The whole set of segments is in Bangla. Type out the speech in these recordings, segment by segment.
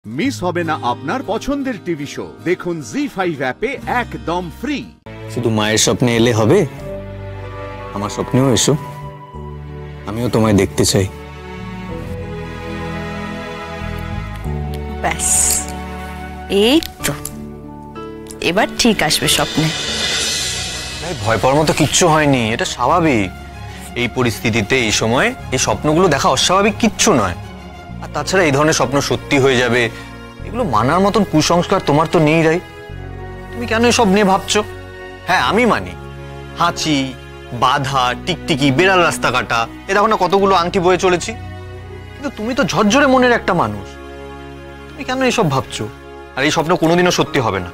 মিস হবে না আপনার পছন্দের টিভি শো। দেখুন জি5 অ্যাপে একদম ফ্রি। শুধু মায়ের স্বপ্নে এলে হবে, আমার স্বপ্নেও এসো, আমিও তোমায় দেখতে চাই। ব্যাস, এই তো এবার ঠিক আসবে স্বপ্নে। ভয় পাওয়ার মতো কিচ্ছু হয়নি, এটা স্বাভাবিক। এই পরিস্থিতিতে এই সময় এই স্বপ্নগুলো দেখা অস্বাভাবিক কিচ্ছু নয়। আর তাছাড়া এই ধরনের স্বপ্ন সত্যি হয়ে যাবে, এগুলো মানার মতন কুসংস্কার তোমার তো নেই রাই। তুমি কেন এসব নিয়ে ভাবছো? হ্যাঁ আমি মানি, হাঁচি, বাধা, টিকটিকি, বেড়াল রাস্তা কাটা, এ দেখো না কতগুলো আংটি বয়ে চলেছি। কিন্তু তুমি তো ঝরঝরে মনের একটা মানুষ, তুমি কেন এসব ভাবছো? আর এই স্বপ্ন কোনোদিনও সত্যি হবে না।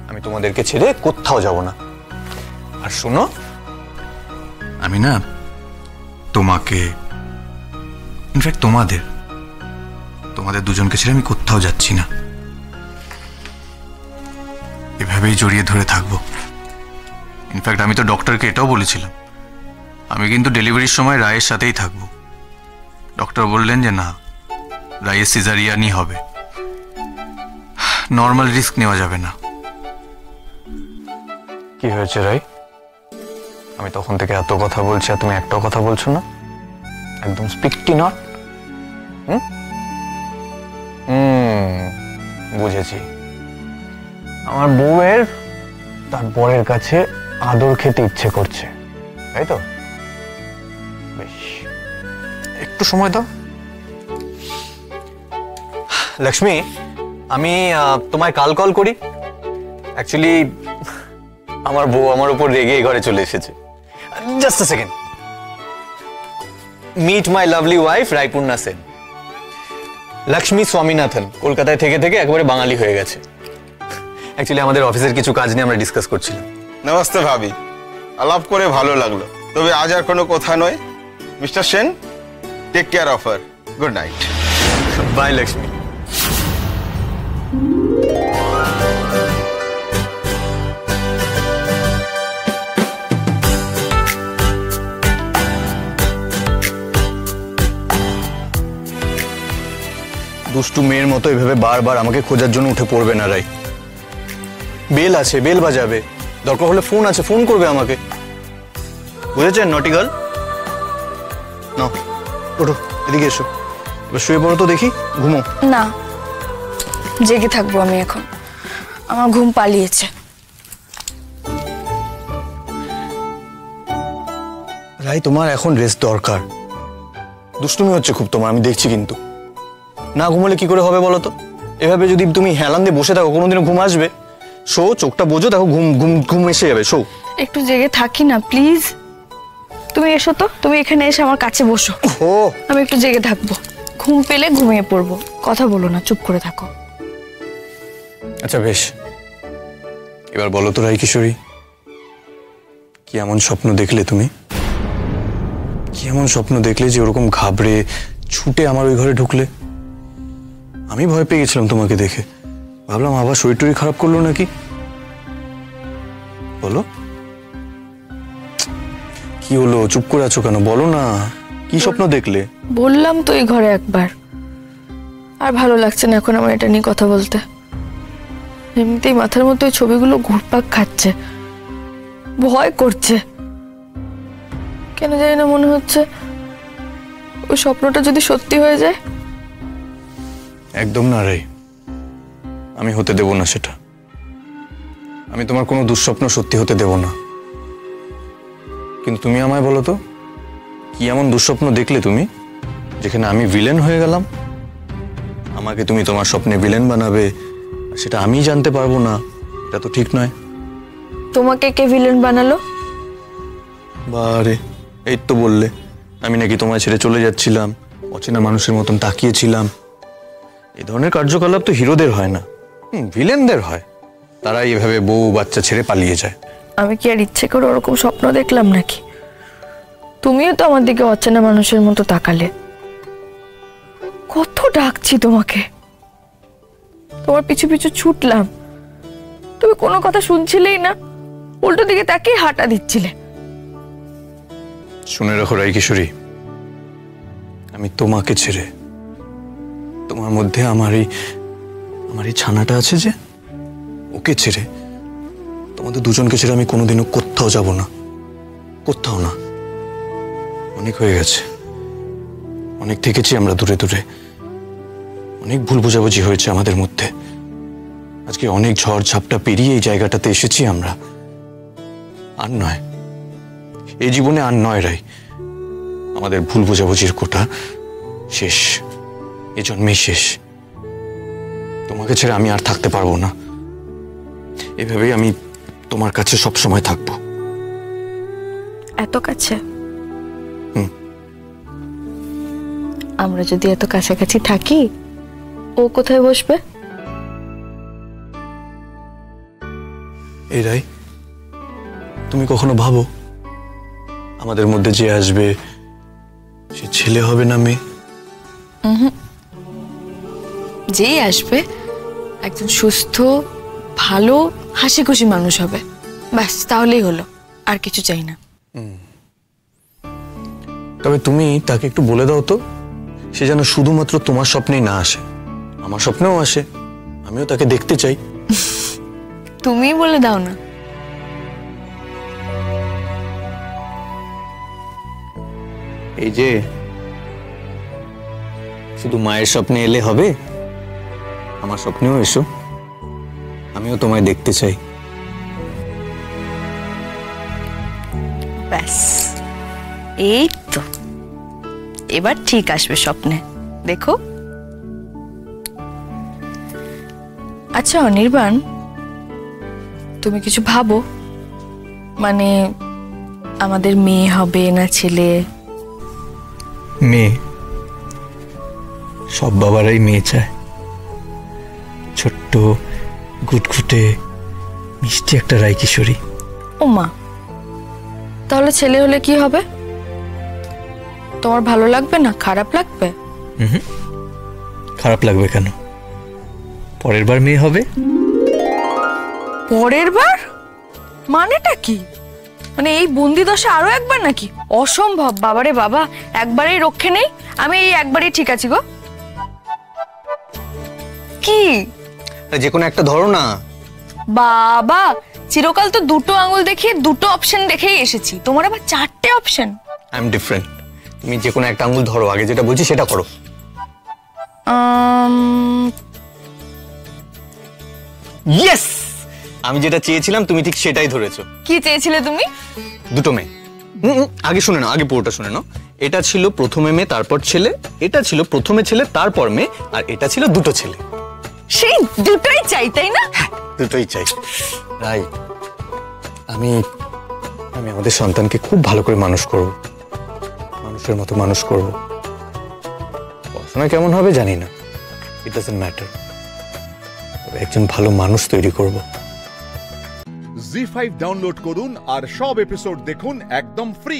আমি তোমাদেরকে ছেড়ে কোথাও যাব না। আর শোনো, আমি না তোমাকে, ইনফ্যাক্ট তোমাদের দুজনকে ছেড়ে আমি কোথাও যাচ্ছি না। এভাবেই জড়িয়ে ধরে থাকবো। ইনফ্যাক্ট আমি তো ডক্টরকে এটাও বলেছিলাম, আমি কিন্তু ডেলিভারির সময় রায়ের সাথেই থাকবো। ডক্টর বললেন যে না, রায়ের সিজারিয়ানই হবে, নর্মাল রিস্ক নেওয়া যাবে না। কি হয়েছে রাই? আমি তখন থেকে এত কথা বলছি আর তুমি একটাও কথা বলছো না? একদম স্পিকটি নট। বুঝেছি, আমার বউয়ের তার বরের কাছে আদর খেতে ইচ্ছে করছে, তাই তো? বেশ, একটু সময় দাও। লক্ষ্মী, আমি তোমায় কাল কল করি। অ্যাকচুয়ালি আমার বউ আমার উপর রেগে ঘরে চলে এসেছে। Just a second. Meet my lovely wife Raipurna Sen. Lakshmi Swaminathan কলকাতায় থেকে থেকে একবারে বাঙালি হয়ে গেছে। অ্যাকচুয়ালি আমাদের অফিসের কিছু কাজ নিয়ে আমরা ডিসকাস করছিলাম। নমস্তে ভাবি, আলাপ করে ভালো লাগলো, তবে আজ আর কোনো কথা নয়। Mister Sen, take care of her. Good night. Bye Lakshmi. দুষ্টু মেয়ের মতো এভাবে বারবার আমাকে খোঁজার জন্য উঠে পড়বে না রাই। বেল আছে, বেল বাজাবে, দরকার হলে ফোন আছে, ফোন করবে আমাকে। বুঝেছেন নটি গার্ল? না, ওঠো, এদিকে এসো, এবার শুয়ে পড়ো তো দেখি, ঘুমো। না, জেগে থাকবো আমি এখন, আমার ঘুম পালিয়েছে। রাই, তোমার এখন রেস্ট দরকার। দুষ্টুমি হচ্ছে খুব তোমার, আমি দেখছি। কিন্তু না ঘুমালে কি করে হবে বলো তো? এভাবে যদি তুমি হেলান দিয়ে বসে থাকো, কোনোদিনও ঘুম আসবে? শো, চোখটা বোঝো, দেখো ঘুম ঘুম ঘুম এসে যাবে। শো। একটু জেগে থাকি না প্লিজ। তুমি এসো তো, তুমি এখানে এসে আমার কাছে বসো। ও, আমি একটু জেগে থাকবো, ঘুম পেলে ঘুমিয়ে পড়বো। কথা বলো না, চুপ করে থাকো। আচ্ছা বেশ, এবার বলো তো রাই কিশোরী, কি এমন স্বপ্ন দেখলে তুমি? কি এমন স্বপ্ন দেখলে যে ওরকম ঘাবড়ে ছুটে আমার ওই ঘরে ঢুকলে? আমি ভয় পেয়ে গেছিলাম তোমাকে দেখে, ভাবলাম আবার শরীর টরীর খারাপ করলো নাকি। বলো, কি হলো? চুপ করে আছো কেন? বলো না, কি স্বপ্ন দেখলে? বললাম তো এই ঘরে একবার, আর ভালো লাগছে না এখন আমার এটা নিয়ে কথা বলতে। এমনিতেই মাথার মধ্যে ওই ছবিগুলো ঘুরপাক খাচ্ছে, ভয় করছে। কেন জানি না মনে হচ্ছে ওই স্বপ্নটা যদি সত্যি হয়ে যায়। একদম না রাই, আমি হতে দেব না সেটা। আমি তোমার কোনো দুঃস্বপ্ন সত্যি হতে দেব না। কিন্তু তুমি আমায় বলো তো, কি এমন দুঃস্বপ্ন দেখলে তুমি যেখানে আমি ভিলেন হয়ে গেলাম? আমাকে তুমি তোমার স্বপ্নে ভিলেন বানাবে, সেটা আমি জানতে পারবো না, এটা তো ঠিক নয়। তোমাকে কে ভিলেন বানালো? বারে, এই তো বললে আমি নাকি তোমায় ছেড়ে চলে যাচ্ছিলাম, অচেনা মানুষের মতন তাকিয়েছিলাম। এই ধরনের কার্যকলাপ তো হিরোদের হয় না, ভিলেনদের হয়। তারা এভাবে বউ বাচ্চা ছেড়ে পালিয়ে যায়। আমি কি আর ইচ্ছে করে ওরকম স্বপ্ন দেখলাম নাকি? তুমিও তো আমার দিকে অচেনা মানুষের মতো তাকালে। কত ডাকছি তোমাকে, তোমার পিছু পিছু ছুটলাম, তুমি কোনো কথা শুনছিলেই না, উল্টো দিকে তাকিয়ে হাঁটা দিচ্ছিলে। শুনে রাখো রাই কিশোরী, আমি তোমাকে ছেড়ে, তোমার মধ্যে আমার এই আমার এই ছানাটা আছে যে, ওকে ছেড়ে, তোমাদের দুজনকে ছেড়ে আমি কোনোদিনও কোথাও যাব না, কোথাও না। অনেক হয়ে গেছে, অনেক থেকেছি আমরা দূরে দূরে, অনেক ভুল বোঝাবুঝি হয়েছে আমাদের মধ্যে। আজকে অনেক ঝড় ঝাপটা পেরিয়ে এই জায়গাটাতে এসেছি আমরা। আর নয়, এই জীবনে আর নয় রাই, আমাদের ভুল বোঝাবুঝির কোটা শেষ, এই জন্মেই শেষ। তোমাকে ছেড়ে আমি আর থাকতে পারবো না, এভাবেই আমি তোমার কাছে সব সময় থাকবো। এত কাছে? আমরা যদি এত কাছাকাছি থাকি, ও কোথায় বসবে? এই রাই, তুমি কখনো ভাবো আমাদের মধ্যে যে আসবে সে ছেলে হবে না মেয়ে? যেই আসবে একজন সুস্থ, ভালো, হাসি খুশি মানুষ হবে, ব্যাস, তাহলেই হলো, আর কিছু চাই না। তবে তুমি তাকে একটু বলে দাও তো, সে যেন শুধুমাত্র তোমার স্বপ্নেই না আসে, আমার স্বপ্নেও আসে, আমিও তাকে দেখতে চাই। তুমিই বলে দাও না। এই যে শুধু মায়ের স্বপ্নে এলে হবে, আমার স্বপ্নেও এসো, আমিও তোমায় দেখতে চাই। ব্যাস, এই তো, এবার ঠিক আসবে স্বপ্নে, দেখো। আচ্ছা অনির্বাণ, তুমি কিছু ভাবো, মানে আমাদের মেয়ে হবে না ছেলে? মেয়ে, সব বাবারাই মেয়ে চায়, ছোট্ট গুটগুটে মিষ্টি একটা রায় কিশোরী। ও মা, তাহলে ছেলে হলে কি হবে? তোমার ভালো লাগবে না, খারাপ লাগবে? খারাপ লাগবে কেন? পরের বার মেয়ে হবে। পরের বার মানেটা কি? মানে এই বন্দি দশা আরো একবার নাকি? অসম্ভব বাবারে বাবা, একবারেই রক্ষে নেই, আমি এই একবারই ঠিক আছি গো। কি যে কোনো একটা ধরো না। বাবা, চিরকাল তো দুটো আঙুল দেখিয়ে দুটো অপশন দেখেই এসেছি, তোমার আবার চারটে অপশন। আই এম ডিফারেন্ট, তুমি যে কোনো একটা আঙুল ধরো, আগে যেটা বলছি সেটা করো। ইয়েস, আমি যেটা চেয়েছিলাম তুমি ঠিক সেটাই ধরেছো। কি চেয়েছিলে তুমি? দুটো মেয়ে। আগে শুনে নাও, আগে পুরোটা শুনে নাও। এটা ছিল প্রথমে মেয়ে তারপর ছেলে, এটা ছিল প্রথমে ছেলে তারপর মেয়ে, আর এটা ছিল দুটো ছেলে। সেই দুটোই চাই, তাই না? দুটোই চাই। রাই, আমি আমাদের সন্তানকে খুব ভালো করে মানুষ করব, মানুষের মতো মানুষ করব। পড়াশোনা কেমন হবে জানি না, ইট ডাজন্ট ম্যাটার, তবে একজন ভালো মানুষ তৈরি করব। জি5 ডাউনলোড করুন আর সব এপিসোড দেখুন একদম ফ্রি।